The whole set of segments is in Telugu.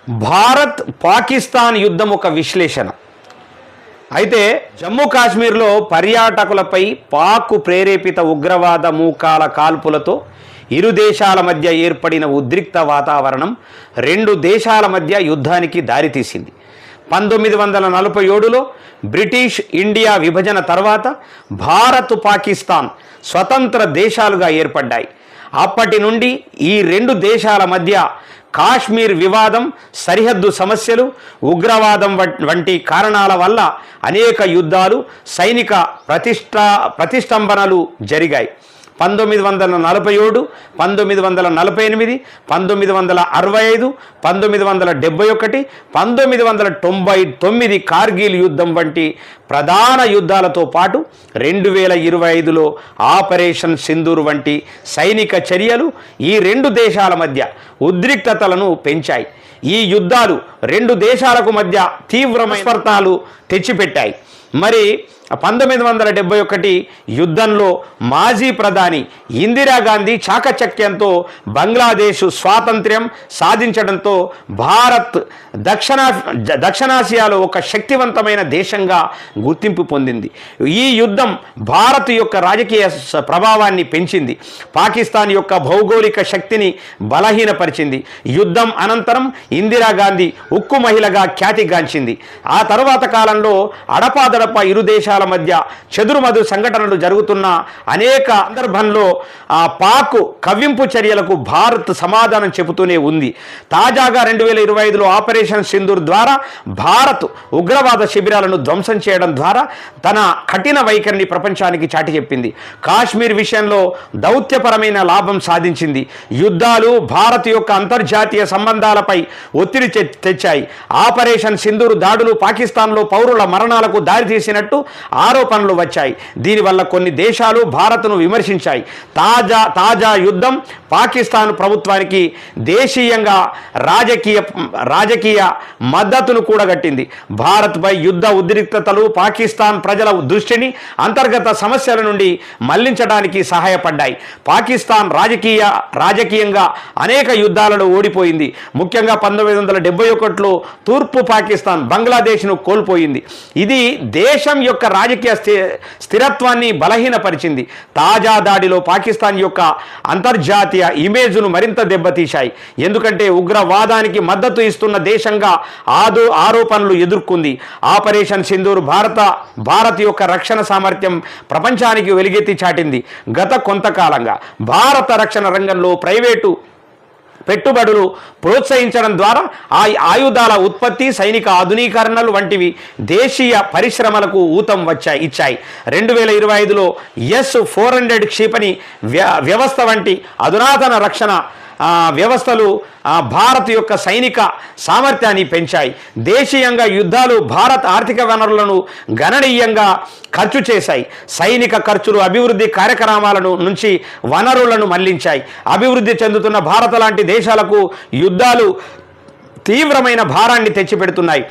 భారత్ పాకిస్తాన్ యుద్ధం ఒక విశ్లేషణ. అయితే జమ్మూ కాశ్మీర్లో పర్యాటకులపై పాక్ ప్రేరేపిత ఉగ్రవాద మూకాల కాల్పులతో ఇరు దేశాల మధ్య ఏర్పడిన ఉద్రిక్త వాతావరణం రెండు దేశాల మధ్య యుద్ధానికి దారితీసింది. 1947లో బ్రిటిష్ ఇండియా విభజన తర్వాత భారత్ పాకిస్తాన్ స్వతంత్ర దేశాలుగా ఏర్పడ్డాయి. అప్పటి నుండి ఈ రెండు దేశాల మధ్య కాశ్మీర్ వివాదం, సరిహద్దు సమస్యలు, ఉగ్రవాదం వంటి కారణాల వల్ల అనేక యుద్ధాలు, సైనిక ప్రతిష్టంభనలు జరిగాయి. 1947, 1948, 1965, 1971, 1999 కార్గిల్ యుద్ధం వంటి ప్రధాన యుద్ధాలతో పాటు 2025లో ఆపరేషన్ సింధూర్ వంటి సైనిక చర్యలు ఈ రెండు దేశాల మధ్య ఉద్రిక్తతలను పెంచాయి. ఈ యుద్ధాలు రెండు దేశాలకు మధ్య తీవ్రమైన స్పర్ధలు తెచ్చిపెట్టాయి. మరి 1971 యుద్ధంలో మాజీ ప్రధాని ఇందిరాగాంధీ చాకచక్యంతో బంగ్లాదేశ్ స్వాతంత్ర్యం సాధించడంతో భారత్ దక్షిణాసియాలో ఒక శక్తివంతమైన దేశంగా గుర్తింపు పొందింది. ఈ యుద్ధం భారత్ యొక్క రాజకీయ ప్రభావాన్ని పెంచింది, పాకిస్తాన్ యొక్క భౌగోళిక శక్తిని బలహీనపరిచింది. యుద్ధం అనంతరం ఇందిరాగాంధీ ఉక్కు మహిళగా ఖ్యాతిగాంచింది. ఆ తర్వాత కాలంలో అడపాదడప ఇరు దేశాల మధ్య చెదురుమదు సంఘటనలు జరుగుతున్న అనేక సందర్భంలో పాక్ కవ్వింపు చర్యలకు భారత్ సమాధానం చెబుతూనే ఉంది. తాజాగా 2025లో ఆపరేషన్ సింధూర్ ద్వారా భారత్ ఉగ్రవాద శిబిరాలను ధ్వంసం చేయడం ద్వారా తన కఠిన వైఖరిని ప్రపంచానికి చాటి చెప్పింది. కాశ్మీర్ విషయంలో దౌత్యపరమైన లాభం సాధించింది. యుద్ధాలు భారత్ యొక్క అంతర్జాతీయ సంబంధాలపై ఒత్తిడి తెచ్చాయి. ఆపరేషన్ సింధూర్ దాడులు పాకిస్తాన్లో పౌరుల మరణాలకు దారితీసినట్టు ఆరోపణలు వచ్చాయి. దీనివల్ల కొన్ని దేశాలు భారత్ను విమర్శించాయి. తాజా యుద్ధం పాకిస్తాన్ ప్రభుత్వానికి దేశీయంగా రాజకీయ మద్దతును కూడగట్టింది. భారత్పై యుద్ధ ఉద్రిక్తతలు పాకిస్తాన్ ప్రజల దృష్టిని అంతర్గత సమస్యల నుండి మళ్లించడానికి సహాయపడ్డాయి. పాకిస్తాన్ రాజకీయంగా అనేక యుద్ధాలలో ఓడిపోయింది. ముఖ్యంగా 1971లో తూర్పు పాకిస్తాన్ బంగ్లాదేశ్ను కోల్పోయింది. ఇది దేశం యొక్క రాజకీయ స్థిరత్వాన్ని బలహీనపరిచింది. తాజా దాడిలో పాకిస్తాన్ యొక్క అంతర్జాతీయ ఇమేజ్ను మరింత దెబ్బతీశాయి. ఎందుకంటే ఉగ్రవాదానికి మద్దతు ఇస్తున్న దేశంగా ఆరోపణలు ఎదుర్కొంది. ఆపరేషన్ సింధూర్ భారత్ యొక్క రక్షణ సామర్థ్యం ప్రపంచానికి వెలుగెత్తి చాటింది. గత కొంతకాలంగా భారత రక్షణ రంగంలో ప్రైవేటు పెట్టుబడులు ప్రోత్సహించడం ద్వారా ఆయుధాల ఉత్పత్తి, సైనిక ఆధునీకరణలు వంటివి దేశీయ పరిశ్రమలకు ఊతం ఇచ్చాయి. 2025లో S-400 క్షిపణి వ్యవస్థ వంటి అధునాతన రక్షణ వ్యవస్థలు భారత్ యొక్క సైనిక సామర్థ్యాన్ని పెంచాయి. దేశీయంగా యుద్ధాలు భారత్ ఆర్థిక వనరులను గణనీయంగా ఖర్చు చేశాయి. సైనిక ఖర్చులు అభివృద్ధి కార్యక్రమాలను నుంచి వనరులను మళ్లించాయి. అభివృద్ధి చెందుతున్న భారత్ లాంటి దేశాలకు యుద్ధాలు తీవ్రమైన భారాన్ని తెచ్చిపెడుతున్నాయి.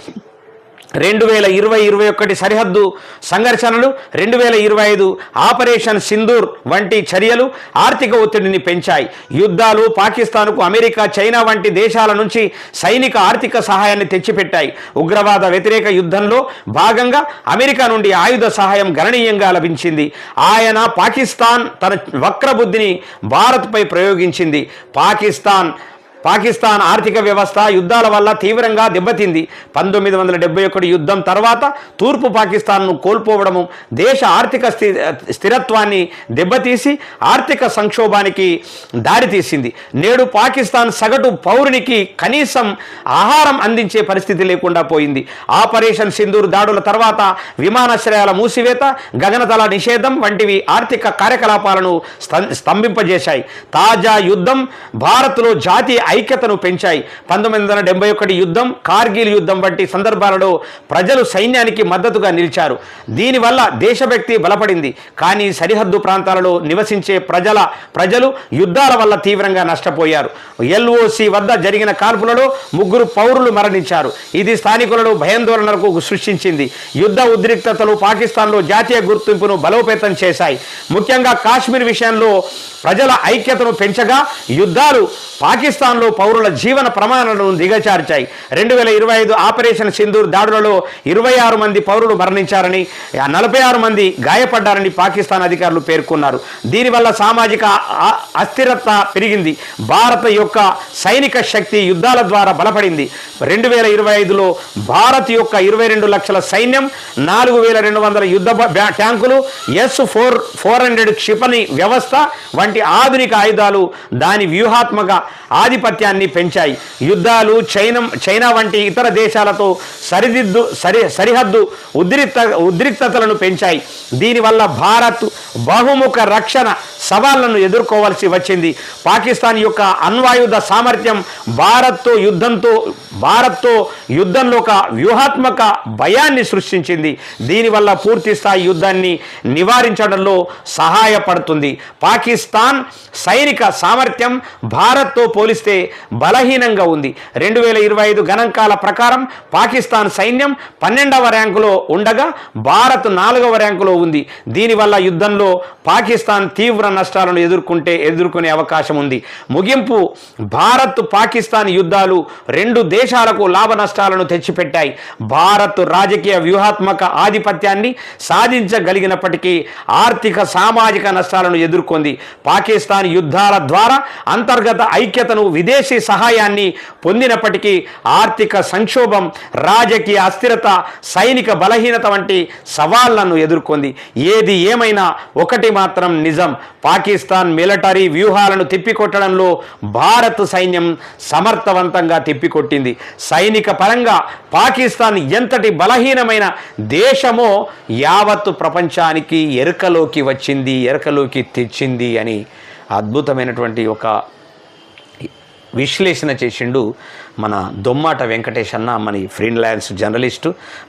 2020-21 సరిహద్దు సంఘర్షణలు, 2025 ఆపరేషన్ సింధూర్ వంటి చర్యలు ఆర్థిక ఒత్తిడిని పెంచాయి. యుద్ధాలు పాకిస్తాన్కు అమెరికా, చైనా వంటి దేశాల నుంచి సైనిక ఆర్థిక సహాయాన్ని తెచ్చిపెట్టాయి. ఉగ్రవాద వ్యతిరేక యుద్ధంలో భాగంగా అమెరికా నుండి ఆయుధ సహాయం గణనీయంగా లభించింది. పాకిస్తాన్ తన వక్రబుద్ధిని భారత్పై ప్రయోగించింది. పాకిస్తాన్ ఆర్థిక వ్యవస్థ యుద్ధాల వల్ల తీవ్రంగా దెబ్బతింది. 1971 యుద్ధం తర్వాత తూర్పు పాకిస్తాన్ను కోల్పోవడము దేశ ఆర్థిక స్థిరత్వాన్ని దెబ్బతీసి ఆర్థిక సంక్షోభానికి దారితీసింది. నేడు పాకిస్తాన్ సగటు పౌరునికి కనీసం ఆహారం అందించే పరిస్థితి లేకుండా పోయింది. ఆపరేషన్ సింధూర్ దాడుల తర్వాత విమానాశ్రయాల మూసివేత, గగనతల నిషేధం వంటివి ఆర్థిక కార్యకలాపాలను స్తంభింపజేశాయి. తాజా యుద్ధం భారత్లో జాతీయ ఐక్యతను పెంచాయి. 1971 యుద్ధం, కార్గిల్ యుద్ధం వంటి సందర్భాలలో ప్రజలు సైన్యానికి మద్దతుగా నిలిచారు. దీనివల్ల దేశభక్తి బలపడింది. కానీ సరిహద్దు ప్రాంతాలలో నివసించే ప్రజలు యుద్ధాల వల్ల తీవ్రంగా నష్టపోయారు. LOC వద్ద జరిగిన కాల్పులలో 3 పౌరులు మరణించారు. ఇది స్థానికులలో భయాందోళనలకు సృష్టించింది. యుద్ధ ఉద్రిక్తతలు పాకిస్తాన్లో జాతీయ గుర్తింపును బలోపేతం చేశాయి. ముఖ్యంగా కాశ్మీర్ విషయంలో ప్రజల ఐక్యతను పెంచగా యుద్ధాలు పాకిస్తాన్లో పౌరుల జీవన ప్రమాణాలను దిగజార్చాయి. 2025 ఆపరేషన్ సింధూర్ దాడులలో 26 మంది పౌరులు మరణించారని, 46 మంది గాయపడ్డారని పాకిస్తాన్ అధికారులు పేర్కొన్నారు. దీనివల్ల సామాజిక అస్థిరత పెరిగింది. భారత్ యొక్క సైనిక శక్తి యుద్ధాల ద్వారా బలపడింది. 2025లో భారత్ యొక్క 22 లక్షల సైన్యం, 4200 యుద్ధ ట్యాంకులు, S-400 క్షిపణి వ్యవస్థ వంటి ఆధునిక ఆయుధాలు దాని వ్యూహాత్మక ఆధిపత్యాన్ని పెంచాయి. యుద్ధాలు చైనా వంటి ఇతర దేశాలతో సరిహద్దు ఉద్రిక్తతలను పెంచాయి. దీనివల్ల భారత్ బహుముఖ రక్షణ సవాళ్లను ఎదుర్కోవాల్సి వచ్చింది. పాకిస్తాన్ యొక్క అణ్వాయుధ సామర్థ్యం భారత్తో యుద్ధంలో ఒక వ్యూహాత్మక భయాన్ని సృష్టించింది. దీనివల్ల పూర్తి స్థాయి యుద్ధాన్ని నివారించడంలో సహాయపడుతుంది. పాకిస్తాన్ సైనిక సామర్థ్యం భారత్తో పోలిస్తే బలహీనంగా ఉంది. 2025 గణాంకాల ప్రకారం పాకిస్తాన్ సైన్యం 12వ ర్యాంకులో ఉండగా భారత్ 4వ ర్యాంకులో ఉంది. దీనివల్ల యుద్ధంలో పాకిస్తాన్ తీవ్ర నష్టాలను ఎదుర్కొనే అవకాశం ఉంది. ముగింపు: భారత్ పాకిస్తాన్ యుద్ధాలు రెండు దేశాలకు లాభ నష్టాలను తెచ్చిపెట్టాయి. భారత్ రాజకీయ వ్యూహాత్మక ఆధిపత్యాన్ని సాధించగలిగినప్పటికీ ఆర్థిక సామాజిక నష్టాలను ఎదుర్కొంది. పాకిస్తాన్ యుద్ధాల ద్వారా అంతర్గత ఐక్యతను, విదేశీ సహాయాన్ని పొందినప్పటికీ ఆర్థిక సంక్షోభం, రాజకీయ అస్థిరత, సైనిక బలహీనత వంటి సవాళ్లను ఎదుర్కొంది. ఏది ఏమైనా ఒకటి మాత్రం నిజం: పాకిస్తాన్ మిలిటరీ వ్యూహాలను తిప్పికొట్టడంలో భారత్ సైన్యం సమర్థవంతంగా తిప్పికొట్టింది. సైనిక పరంగా పాకిస్తాన్ ఎంతటి బలహీనమైన దేశమో యావత్తు ప్రపంచానికి ఎరుకలోకి తెచ్చింది అని అద్భుతమైనటువంటి ఒక విశ్లేషణ చేసిండు మన దొమ్మాట వెంకటేష్ అన్న, మన ఫ్రీలాన్స్ జర్నలిస్టు.